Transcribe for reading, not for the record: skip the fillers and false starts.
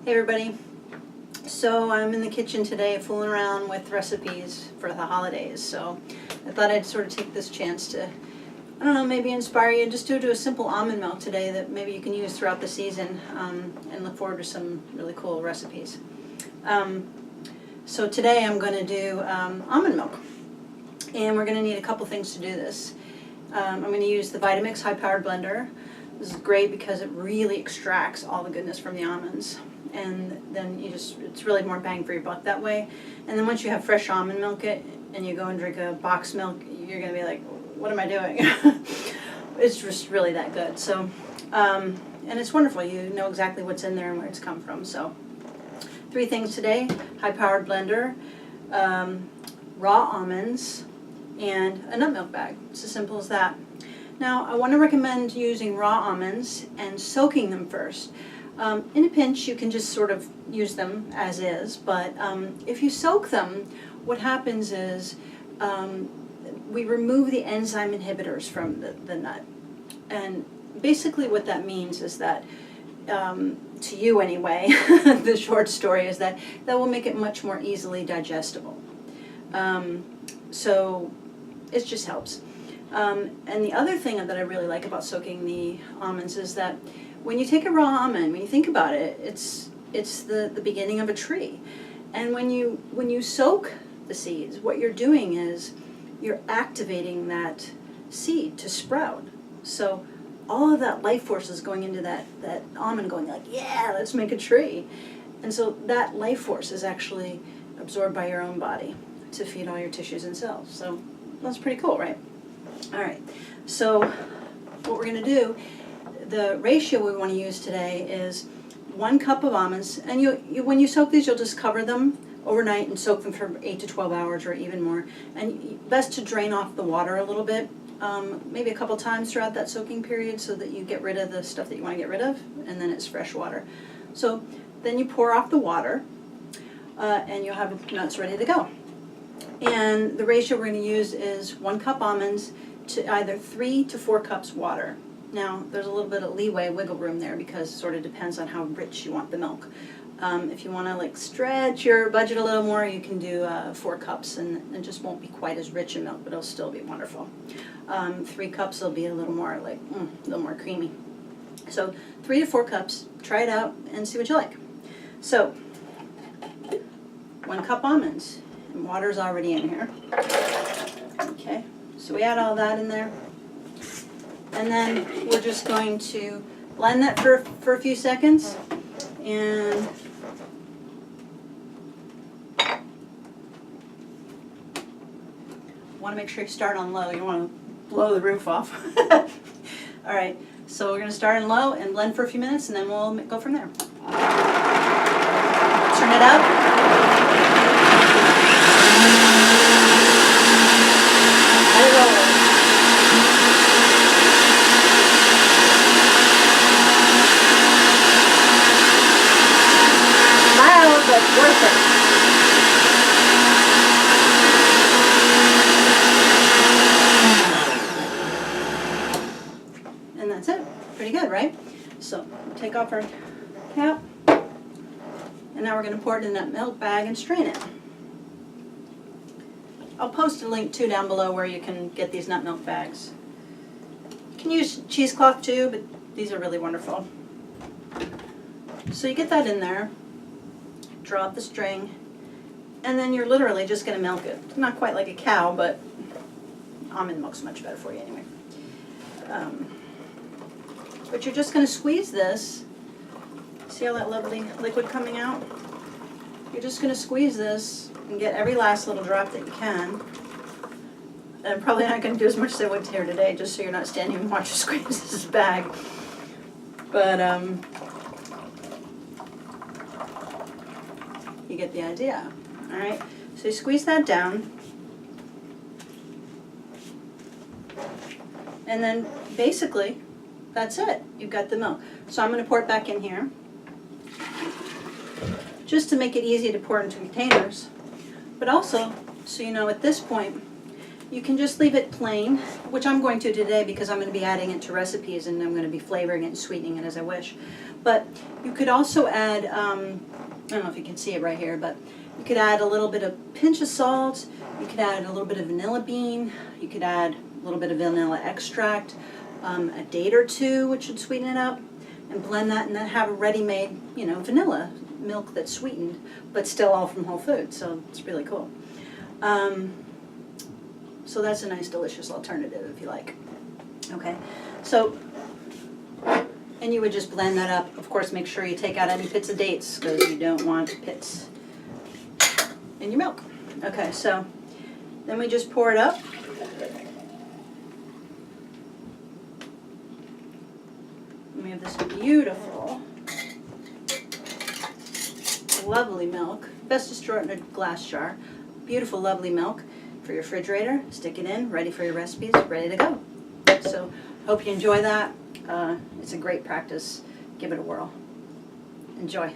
Hey everybody. So I'm in the kitchen today fooling around with recipes for the holidays. So I thought I'd sort of take this chance to, I don't know, maybe inspire you. Just do a simple almond milk today that maybe you can use throughout the season and look forward to some really cool recipes. So today I'm going to do almond milk. And we're going to need a couple things to do this. I'm going to use the Vitamix high-powered blender. This is great because it really extracts all the goodness from the almonds. And then it's really more bang for your buck that way. And then once you have fresh almond milk and you go and drink a box milk, you're going to be like, what am I doing? It's just really that good. So, and it's wonderful. You know exactly what's in there and where it's come from. So, 3 things today: high-powered blender, raw almonds, and a nut milk bag. It's as simple as that. Now, I want to recommend using raw almonds and soaking them first. In a pinch, you can just sort of use them as is, but if you soak them, what happens is we remove the enzyme inhibitors from the nut. And basically what that means is that, to you anyway, the short story is that will make it much more easily digestible. So it just helps. And the other thing that I really like about soaking the almonds is that when you take a raw almond, when you think about it, it's the beginning of a tree. And when you soak the seeds, what you're doing is you're activating that seed to sprout. So all of that life force is going into that almond, going like, yeah, let's make a tree. And so that life force is actually absorbed by your own body to feed all your tissues and cells. So that's pretty cool, right? All right, so what we're going to do, the ratio we want to use today is 1 cup of almonds, and when you soak these, you'll just cover them overnight and soak them for 8 to 12 hours or even more. And best to drain off the water a little bit, maybe a couple times throughout that soaking period so that you get rid of the stuff that you want to get rid of, and then it's fresh water. So then you pour off the water, and you'll have nuts ready to go. And the ratio we're going to use is 1 cup almonds to either 3 to 4 cups water. Now, there's a little bit of leeway, wiggle room there, because it sort of depends on how rich you want the milk. If you want to like stretch your budget a little more, you can do 4 cups, and it just won't be quite as rich in milk, but it'll still be wonderful. 3 cups will be a little more like a little more creamy. So 3 to 4 cups. Try it out and see what you like. So 1 cup almonds, and water's already in here. Okay, so we add all that in there. And then we're just going to blend that for a few seconds. And want to make sure you start on low. You don't want to blow the roof off. All right, so we're going to start on low and blend for a few minutes, and then we'll go from there. Turn it up. Let it roll. But worth it. And that's it. Pretty good, right? So we'll take off our cap, and now we're going to pour it in that milk bag and strain it. I'll post a link too down below where you can get these nut milk bags. You can use cheesecloth too, but these are really wonderful. So you get that in there. Draw up the string, and then you're literally just going to milk it. It's not quite like a cow, but almond milk's much better for you anyway. But you're just going to squeeze this. See all that lovely liquid coming out? You're just going to squeeze this and get every last little drop that you can. And I'm probably not going to do as much as I would here today, just so you're not standing and watching squeeze this bag. But you get the idea. All right, so you squeeze that down, and then basically that's it. You've got the milk. So I'm going to pour it back in here just to make it easy to pour into containers, but also so you know at this point You can just leave it plain, which I'm going to today because I'm going to be adding it to recipes and I'm going to be flavoring it and sweetening it as I wish. But you could also add, I don't know if you can see it right here, but you could add a little bit of pinch of salt, you could add a little bit of vanilla bean, you could add a little bit of vanilla extract, a date or two, which would sweeten it up, and blend that and then have a ready-made, vanilla milk that's sweetened, but still all from Whole Foods, so it's really cool. So that's a nice, delicious alternative if you like. Okay, so, and you would just blend that up. Of course, make sure you take out any pits of dates because you don't want pits in your milk. Okay, so then we just pour it up. And we have this beautiful, lovely milk. Best to store it in a glass jar. Beautiful, lovely milk for your refrigerator. Stick it in, ready for your recipes, ready to go. So, hope you enjoy that. It's a great practice. Give it a whirl. Enjoy.